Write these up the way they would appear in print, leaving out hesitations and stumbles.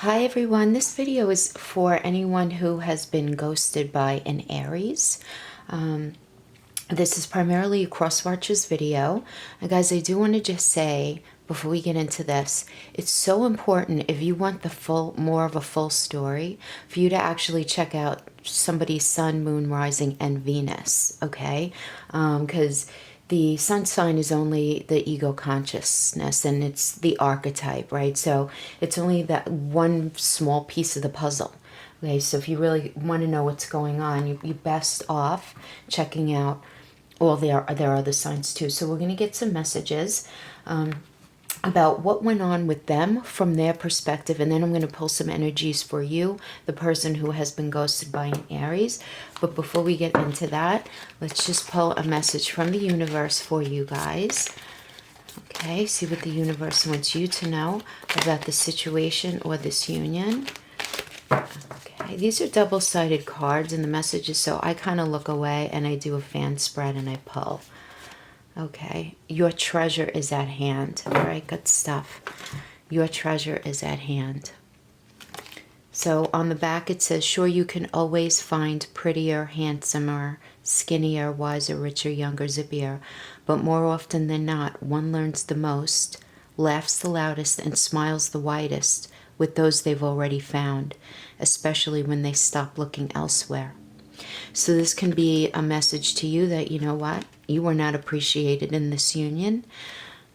Hi everyone, this video is for anyone who has been ghosted by an Aries. This is primarily a cross watchers video. And guys, I do want to just say before we get into this, it's so important if you want the more of a full story for you to actually check out somebody's sun, moon, rising, and Venus, okay? Because the sun sign is only the ego consciousness and it's the archetype, right? So it's only that one small piece of the puzzle. Okay, so if you really want to know what's going on, you best off checking out. Well, there are other signs too. So we're going to get some messages about what went on with them from their perspective, and then I'm going to pull some energies for you, the person who has been ghosted by an Aries. But before we get into that, let's just pull a message from the universe for you guys. Okay, see what the universe wants you to know about the situation or this union. Okay, these are double-sided cards and the messages, so I kind of look away and I do a fan spread and I pull. Okay, your treasure is at hand. All right, good stuff. Your treasure is at hand. So on the back it says, sure, you can always find prettier, handsomer, skinnier, wiser, richer, younger, zippier, but more often than not, one learns the most, laughs the loudest, and smiles the widest with those they've already found, especially when they stop looking elsewhere. So this can be a message to you that, you know what, you were not appreciated in this union,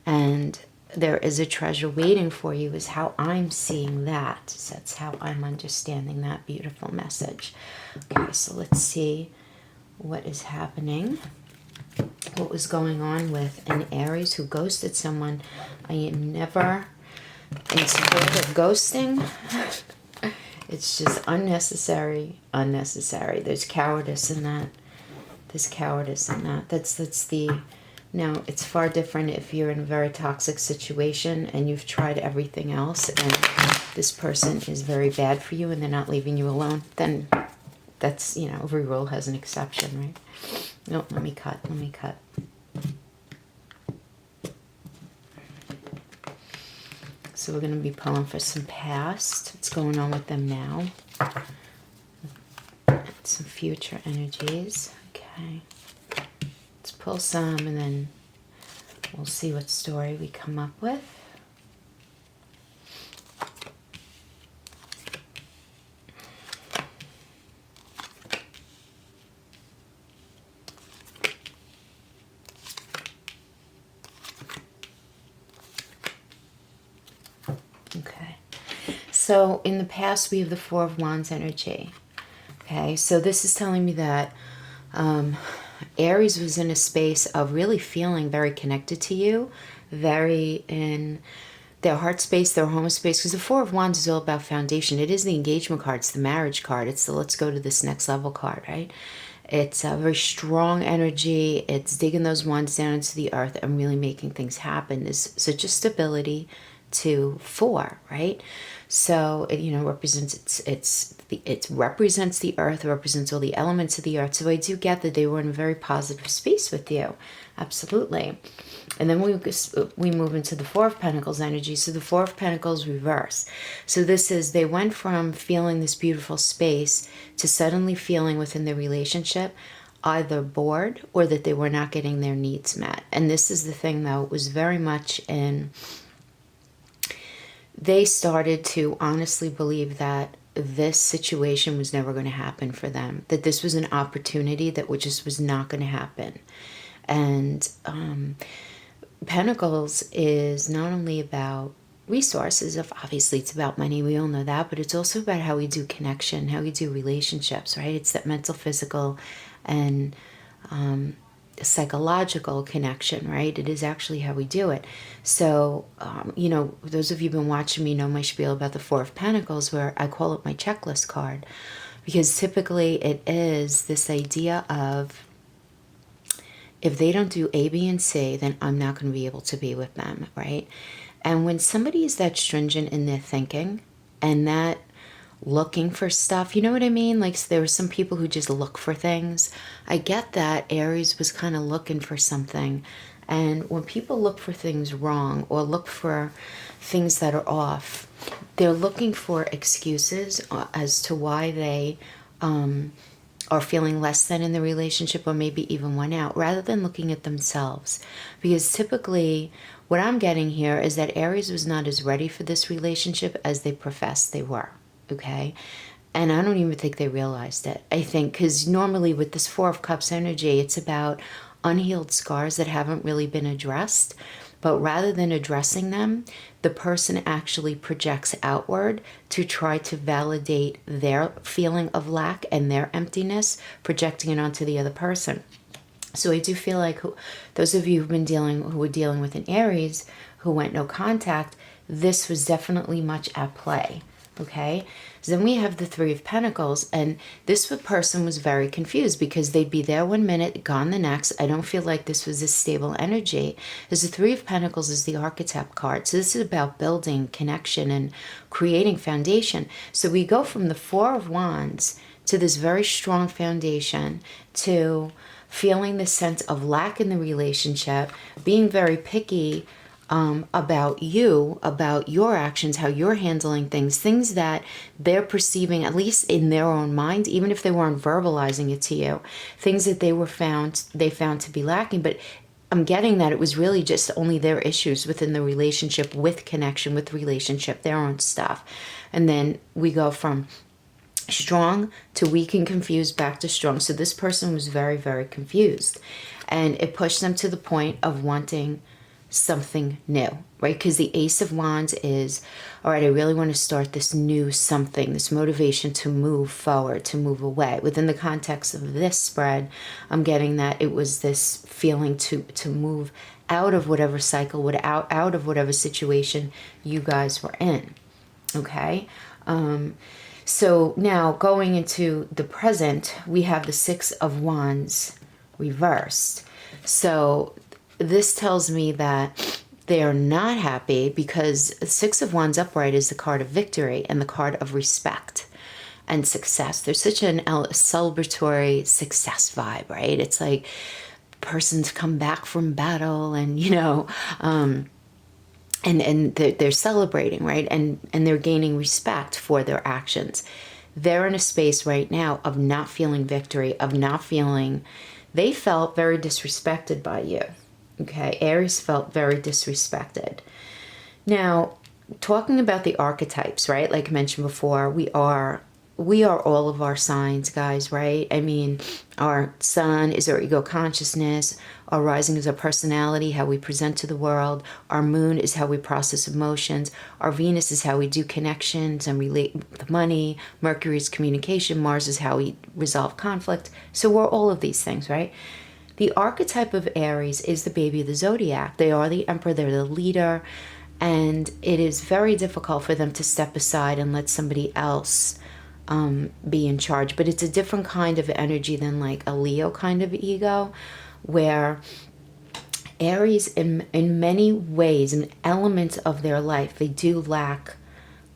and there is a treasure waiting for you, is how I'm seeing that. So that's how I'm understanding that beautiful message. Okay, so let's see what is happening. What was going on with an Aries who ghosted someone. I am never in support of ghosting. It's just unnecessary. There's cowardice in that. That's the... Now, it's far different if you're in a very toxic situation and you've tried everything else and this person is very bad for you and they're not leaving you alone. Then that's, every rule has an exception, right? No, let me cut. So we're going to be pulling for some past. What's going on with them now? Some future energies. Okay. Let's pull some and then we'll see what story we come up with. Okay. So in the past, we have the Four of Wands energy. Okay, so this is telling me that Aries was in a space of really feeling very connected to you, very in their heart space, their home space, because the Four of Wands is all about foundation. It is the engagement card, it's the marriage card, it's the let's go to this next level card, right? It's a very strong energy. It's digging those wands down into the earth and really making things happen. There's such a stability to four, right? So it represents it represents the earth, it represents all the elements of the earth. So I do get that they were in a very positive space with you, absolutely. And then we move into the Four of Pentacles energy. So the Four of Pentacles reverse. So this is, they went from feeling this beautiful space to suddenly feeling within the relationship either bored or that they were not getting their needs met. And this is the thing, though, it was very much in... They started to honestly believe that this situation was never going to happen for them, that this was an opportunity that just was not going to happen. And Pentacles is not only about resources, obviously it's about money, we all know that, but it's also about how we do connection, how we do relationships, right? It's that mental, physical, and psychological connection, right? It is actually how we do it. So, those of you who've been watching me know my spiel about the Four of Pentacles, where I call it my checklist card, because typically it is this idea of, if they don't do A, B, and C, then I'm not going to be able to be with them, right? And when somebody is that stringent in their thinking and that looking for stuff, you know what I mean? Like, so there are some people who just look for things. I get that Aries was kind of looking for something. And when people look for things wrong or look for things that are off, they're looking for excuses as to why they are feeling less than in the relationship, or maybe even went out, rather than looking at themselves. Because typically what I'm getting here is that Aries was not as ready for this relationship as they professed they were. Okay. And I don't even think they realized it. I think because normally with this Four of Cups energy, it's about unhealed scars that haven't really been addressed. But rather than addressing them, the person actually projects outward to try to validate their feeling of lack and their emptiness, projecting it onto the other person. So I do feel like those of you who were dealing with an Aries who went no contact, this was definitely much at play. Okay, so then we have the Three of Pentacles, and this person was very confused because they'd be there one minute, gone the next. I don't feel like this was a stable energy, as the Three of Pentacles is the archetype card. So this is about building connection and creating foundation. So we go from the Four of Wands to this very strong foundation to feeling the sense of lack in the relationship, being very picky about you, about your actions, how you're handling things that they're perceiving, at least in their own mind, even if they weren't verbalizing it to you, things that they found to be lacking. But I'm getting that it was really just only their issues within the relationship, with connection, with relationship, their own stuff. And then we go from strong to weak and confused back to strong. So this person was very, very confused, and it pushed them to the point of wanting something new, right? Because the Ace of Wands is, all right, I really want to start this new something, this motivation to move forward, to move away. Within the context of this spread, I'm getting that it was this feeling to move out of whatever cycle, out of whatever situation you guys were in. Okay. So now going into the present, we have the Six of Wands reversed. So this tells me that they are not happy, because Six of Wands upright is the card of victory and the card of respect and success. There's such a celebratory success vibe, right? It's like person's come back from battle, and and they're celebrating, right? And they're gaining respect for their actions. They're in a space right now of not feeling victory, of not feeling, they felt very disrespected by you. Okay, Aries felt very disrespected. Now, talking about the archetypes, right? Like I mentioned before, we are all of our signs, guys, right? I mean, our sun is our ego consciousness, our rising is our personality, how we present to the world, our moon is how we process emotions, our Venus is how we do connections and relate with money, Mercury is communication, Mars is how we resolve conflict. So we're all of these things, right? The archetype of Aries is the baby of the zodiac. They are the emperor, they're the leader, and it is very difficult for them to step aside and let somebody else be in charge. But it's a different kind of energy than like a Leo kind of ego, where Aries in many ways, in elements of their life, they do lack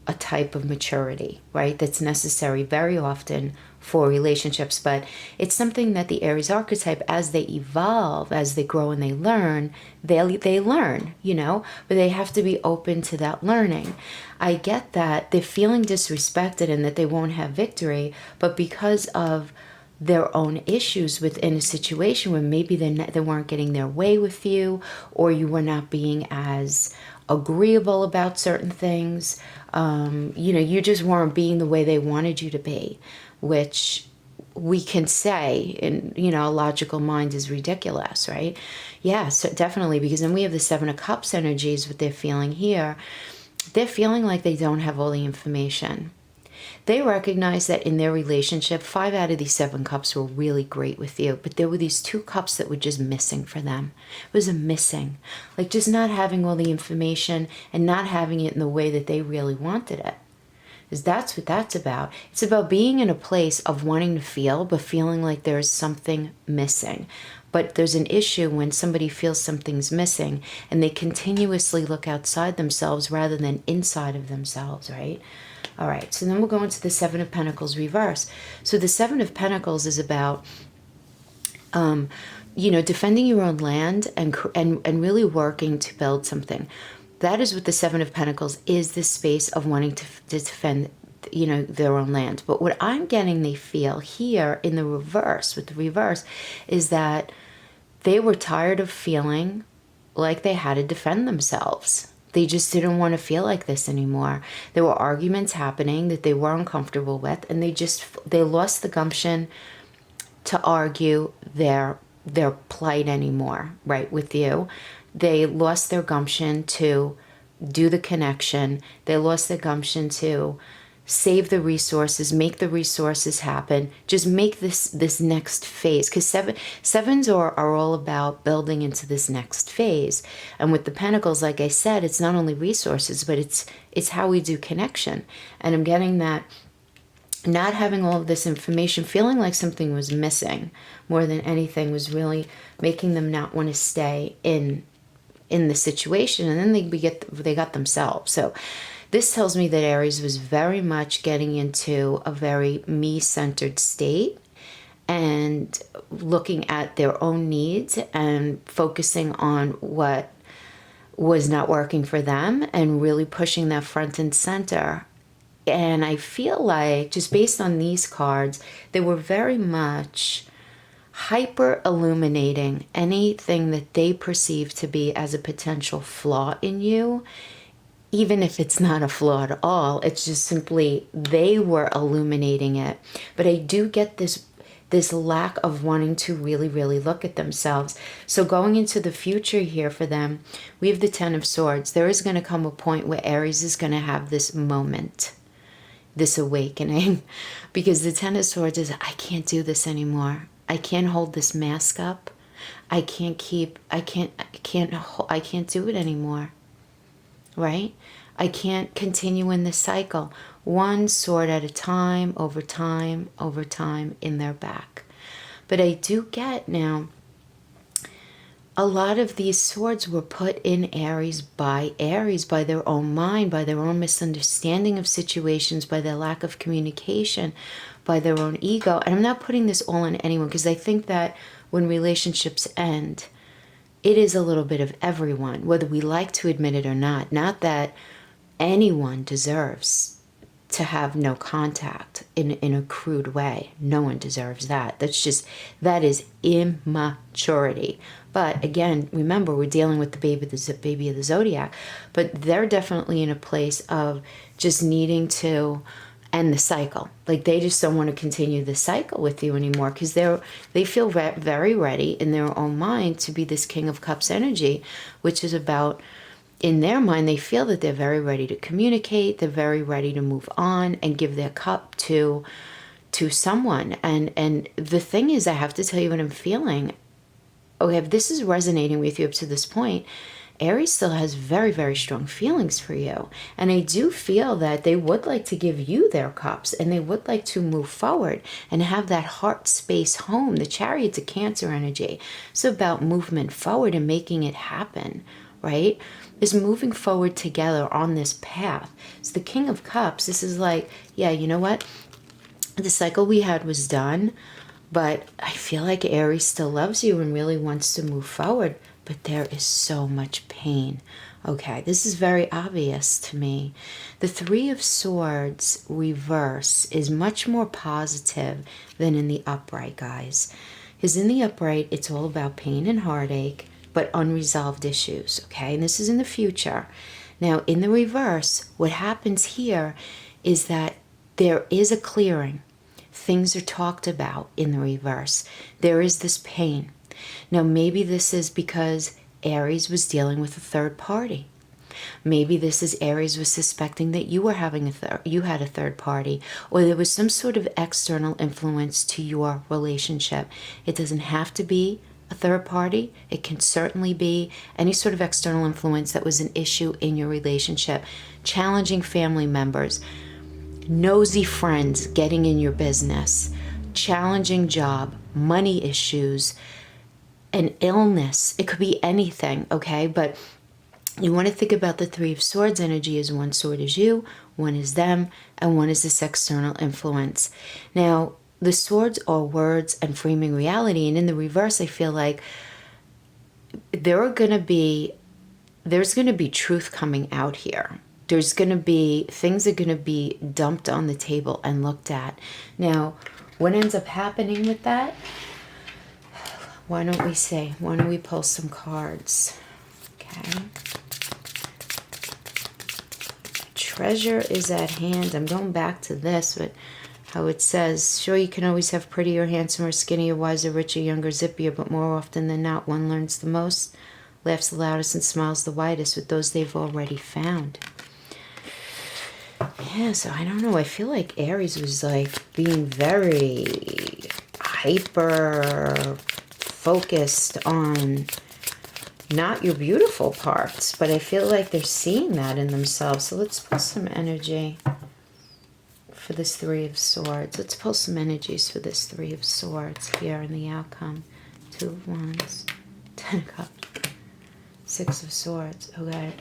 a type of maturity, right? That's necessary very often for relationships. But it's something that the Aries archetype, as they evolve, as they grow and they learn, they learn, but they have to be open to that learning. I get that they're feeling disrespected and that they won't have victory, but because of their own issues within a situation where maybe they weren't getting their way with you, or you were not being as agreeable about certain things, you just weren't being the way they wanted you to be, which we can say in, a logical mind is ridiculous, right? Yeah, so definitely, because then we have the Seven of Cups energies, what they're feeling here. They're feeling like they don't have all the information. They recognize that in their relationship, 5 out of these 7 cups were really great with you, but there were these 2 cups that were just missing for them. It was a missing, like just not having all the information and not having it in the way that they really wanted it. Because that's what that's about. It's about being in a place of wanting to feel, but feeling like there's something missing. But there's an issue when somebody feels something's missing and they continuously look outside themselves rather than inside of themselves, right? All right, so then we'll go into the Seven of Pentacles reverse. So the Seven of Pentacles is about, defending your own land and really working to build something. that is what the Seven of Pentacles is, this space of wanting to defend, you know, their own land. But what I'm getting they feel here in the reverse, with the reverse, is that they were tired of feeling like they had to defend themselves. They just didn't want to feel like this anymore. There were arguments happening that they were uncomfortable with, and they lost the gumption to argue their plight anymore, right, with you. They lost their gumption to do the connection. They lost their gumption to save the resources, make the resources happen, just make this next phase. Because sevens are all about building into this next phase. And with the Pentacles, like I said, it's not only resources, but it's how we do connection. And I'm getting that not having all of this information, feeling like something was missing more than anything, was really making them not want to stay in the situation. And then they got themselves. So this tells me that Aries was very much getting into a very me-centered state and looking at their own needs and focusing on what was not working for them and really pushing that front and center. And I feel like, just based on these cards, they were very much hyper illuminating anything that they perceive to be as a potential flaw in you. Even if it's not a flaw at all, it's just simply they were illuminating it. But I do get this lack of wanting to really, really look at themselves. So going into the future here for them, we have the Ten of Swords. There is going to come a point where Aries is going to have this moment, this awakening, because the Ten of Swords is, I can't do this anymore. I can't hold this mask up. I can't do it anymore. Right? I can't continue in this cycle. One sword at a time, over time, in their back. But I do get now, a lot of these swords were put in Aries, by their own mind, by their own misunderstanding of situations, by their lack of communication, by their own ego. And I'm not putting this all on anyone, because I think that when relationships end, it is a little bit of everyone, whether we like to admit it or not. Not that anyone deserves to have no contact in a crude way. No one deserves that. That is immaturity. But again, remember, we're dealing with the baby of the zodiac. But they're definitely in a place of just needing to end the cycle. Like, they just don't want to continue the cycle with you anymore, because they feel very ready in their own mind to be this King of Cups energy, which is about, in their mind, they feel that they're very ready to communicate, they're very ready to move on and give their cup to someone. And the thing is, I have to tell you what I'm feeling. Okay, if this is resonating with you up to this point, Aries still has very, very strong feelings for you. And I do feel that they would like to give you their cups, and they would like to move forward and have that heart space home. The Chariot's a Cancer energy. It's about movement forward and making it happen, right? Is moving forward together on this path. It's the King of Cups. This is like, yeah, you know what? The cycle we had was done, but I feel like Aries still loves you and really wants to move forward. But there is so much pain. Okay, this is very obvious to me. The Three of Swords reverse is much more positive than in the upright, guys. Because in the upright, it's all about pain and heartache, but unresolved issues, okay? And this is in the future. Now, in the reverse, what happens here is that there is a clearing. Things are talked about in the reverse. There is this pain. Now, maybe this is because Aries was dealing with a third party. Maybe this is Aries was suspecting that you were having you had a third party, or there was some sort of external influence to your relationship. It doesn't have to be a third party. It can certainly be any sort of external influence that was an issue in your relationship. Challenging family members, nosy friends getting in your business, challenging job, money issues, an illness. It could be anything, okay? But you want to think about the Three of Swords energy as one sword is you, one is them, and one is this external influence. Now, the swords are words and framing reality, and in the reverse, I feel like there are going to be there's going to be truth coming out here. There's going to be, things are going to be dumped on the table and looked at. Now, what ends up happening with that? Why don't we say, why don't we pull some cards? Okay. Treasure is at hand. I'm going back to this, but how it says, sure, you can always have prettier, handsomer, skinnier, wiser, richer, younger, zippier, but more often than not, one learns the most, laughs the loudest, and smiles the widest with those they've already found. Yeah, so I don't know. I feel like Aries was like being very hyper focused on not your beautiful parts, but I feel like they're seeing that in themselves. So let's pull some energy for this Three of Swords. Let's pull some energies for this Three of Swords here in the outcome. Two of Wands, 10 of Cups, Six of Swords. Okay.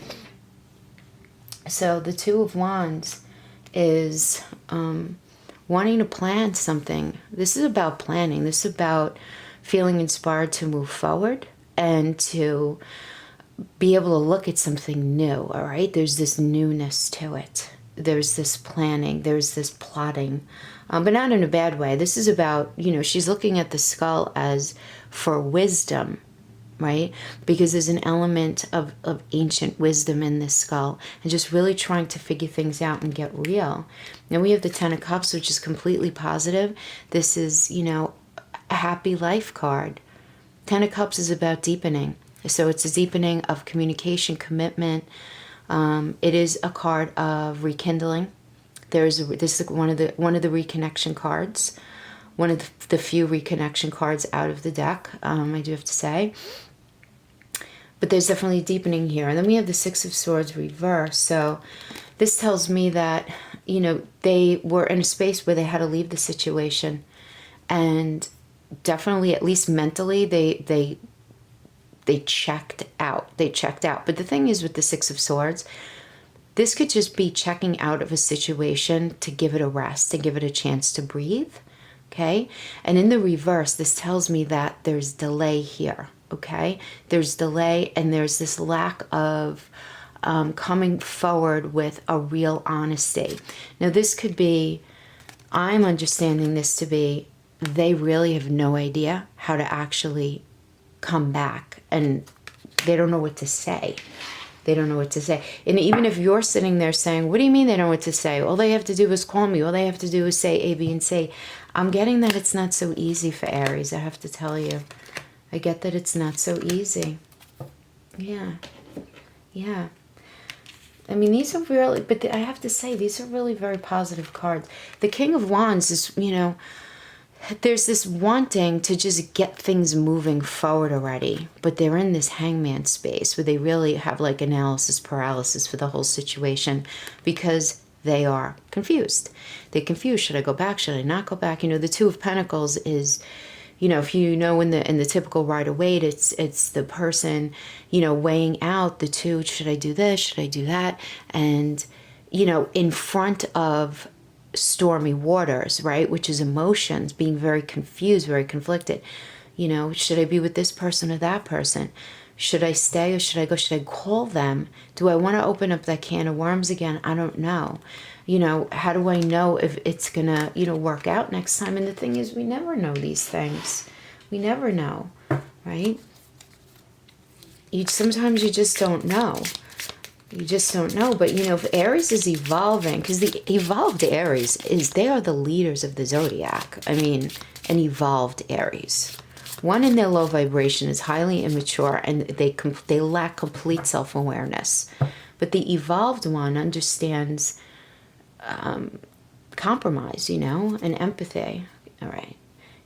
So the Two of Wands is wanting to plan something. This is about planning. This is about feeling inspired to move forward and to be able to look at something new, all right? There's this newness to it. There's this planning. There's this plotting, but not in a bad way. This is about, you know, she's looking at the skull as for wisdom, right? Because there's an element of ancient wisdom in this skull and just really trying to figure things out and get real. Now we have the Ten of Cups, which is completely positive. This is, you know, a happy life card. Ten of Cups is about deepening. So it's a deepening of communication, commitment. It is a card of rekindling. This is one of the reconnection cards. One of the few reconnection cards out of the deck, I do have to say. But there's definitely deepening here. And then we have the Six of Swords reverse. So this tells me that, you know, they were in a space where they had to leave the situation. And definitely, at least mentally, they checked out. They checked out. But the thing is with the Six of Swords, this could just be checking out of a situation to give it a rest, to give it a chance to breathe. Okay? And in the reverse, this tells me that there's delay here. Okay? There's delay and there's this lack of coming forward with a real honesty. Now, this could be, I'm understanding this to be, they really have no idea how to actually come back and they don't know what to say. They don't know what to say. And even if you're sitting there saying, what do you mean they don't know what to say? All they have to do is call me. All they have to do is say A, B, and C. I'm getting that it's not so easy for Aries, I have to tell you. I get that it's not so easy. Yeah. Yeah. I mean, these are really, but I have to say, these are really very positive cards. The King of Wands is, you know, there's this wanting to just get things moving forward already, but they're in this hangman space where they really have like analysis paralysis for the whole situation because they are confused. They're confused. Should I go back? Should I not go back? You know, the Two of Pentacles is, you know, if you know in the typical Rider-Waite, it's the person, you know, weighing out the two. Should I do this? Should I do that? And, you know, in front of stormy waters, right? Which is emotions, being very confused, very conflicted. You know, should I be with this person or that person? Should I stay or should I go? Should I call them? Do I want to open up that can of worms again? I don't know. You know, how do I know if it's gonna, you know, work out next time? And the thing is, we never know these things. We never know, right? Sometimes you just don't know. You just don't know. But, you know, if Aries is evolving, because the evolved Aries they are the leaders of the zodiac. I mean, an evolved Aries. One in their low vibration is highly immature and they lack complete self-awareness. But the evolved one understands compromise, you know, and empathy. All right.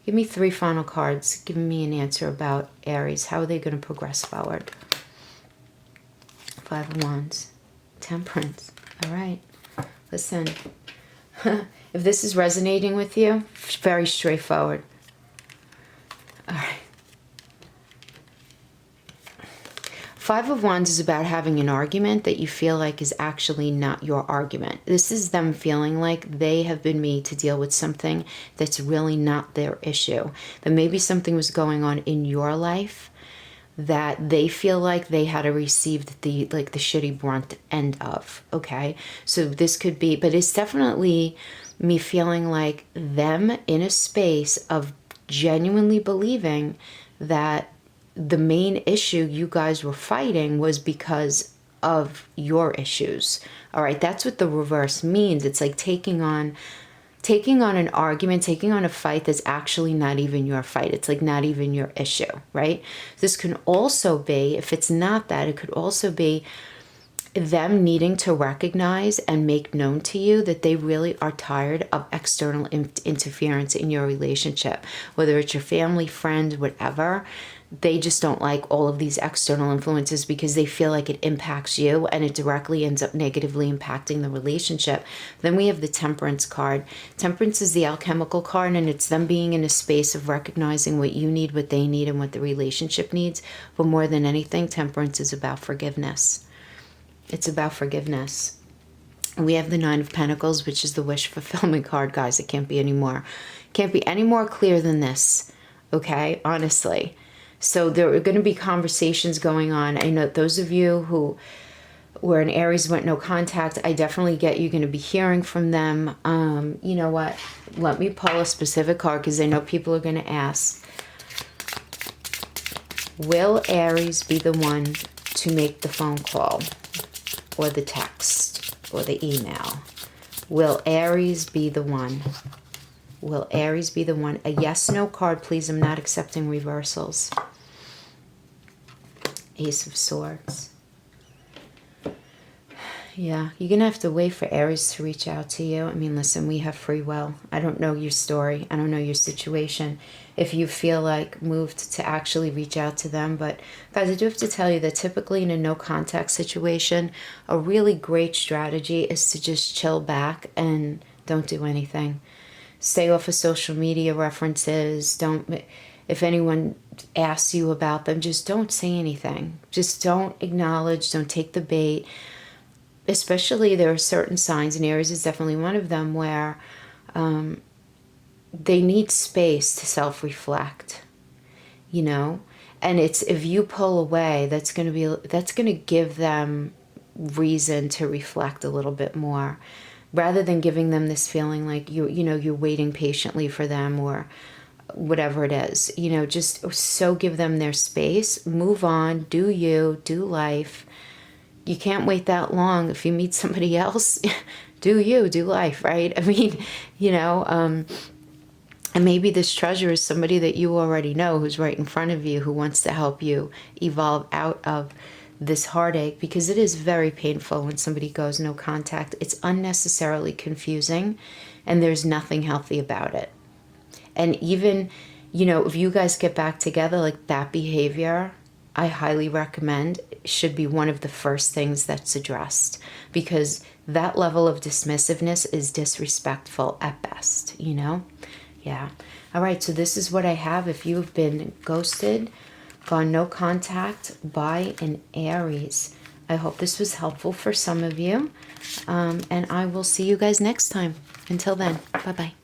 Give me 3 final cards. Give me an answer about Aries. How are they going to progress forward? 5 of Wands. Temperance. All right. Listen. If this is resonating with you, very straightforward. All right. 5 of Wands is about having an argument that you feel like is actually not your argument. This is them feeling like they have been made to deal with something that's really not their issue. That maybe something was going on in your life that they feel like they had to receive the shitty brunt end of. Okay, so this could be, but it's definitely me feeling like them in a space of genuinely believing that the the issue you guys were fighting was because of your issues. All right, that's what the reverse means. It's like taking on an argument, taking on a fight that's actually not even your fight. It's like not even your issue, right? This can also be, if it's not that, it could also be them needing to recognize and make known to you that they really are tired of external interference in your relationship, whether it's your family, friends, whatever. They just don't like all of these external influences because they feel like it impacts you and it directly ends up negatively impacting the relationship. Then we have the Temperance card. Temperance is the alchemical card, and it's them being in a space of recognizing what you need, what they need, and what the relationship needs. But more than anything, Temperance is about forgiveness. It's about forgiveness. We have the Nine of Pentacles, which is the wish fulfillment card, guys. It can't be any more clear than this, okay? Honestly. So there are going to be conversations going on. I know those of you who were in Aries went no contact, I definitely get you're going to be hearing from them. You know what? Let me pull a specific card because I know people are going to ask. Will Aries be the one to make the phone call or the text or the email? Will Aries be the one? Will Aries be the one? A yes, no card, please. I'm not accepting reversals. Ace of Swords. Yeah, you're going to have to wait for Aries to reach out to you. I mean, listen, we have free will. I don't know your story. I don't know your situation. If you feel like moved to actually reach out to them. But guys, I do have to tell you that typically in a no contact situation, a really great strategy is to just chill back and don't do anything. Stay off of social media references. If anyone asks you about them, just don't say anything. Just don't acknowledge, don't take the bait. Especially there are certain signs, and Aries is definitely one of them, where they need space to self-reflect, you know? And it's, if you pull away, that's going to give them reason to reflect a little bit more, rather than giving them this feeling like you're waiting patiently for them or whatever it is. You know, just so give them their space, move on, do you, do life. You can't wait that long. If you meet somebody else, do you, do life, right? I mean, you know, and maybe this treasure is somebody that you already know who's right in front of you, who wants to help you evolve out of this heartache, because it is very painful when somebody goes no contact. It's unnecessarily confusing, and there's nothing healthy about it. And even, you know, if you guys get back together, like that behavior, I highly recommend, should be one of the first things that's addressed, because that level of dismissiveness is disrespectful at best, you know? Yeah. All right, so this is what I have. If you have been ghosted, gone no contact by an Aries, I hope this was helpful for some of you. And I will see you guys next time. Until then, bye-bye.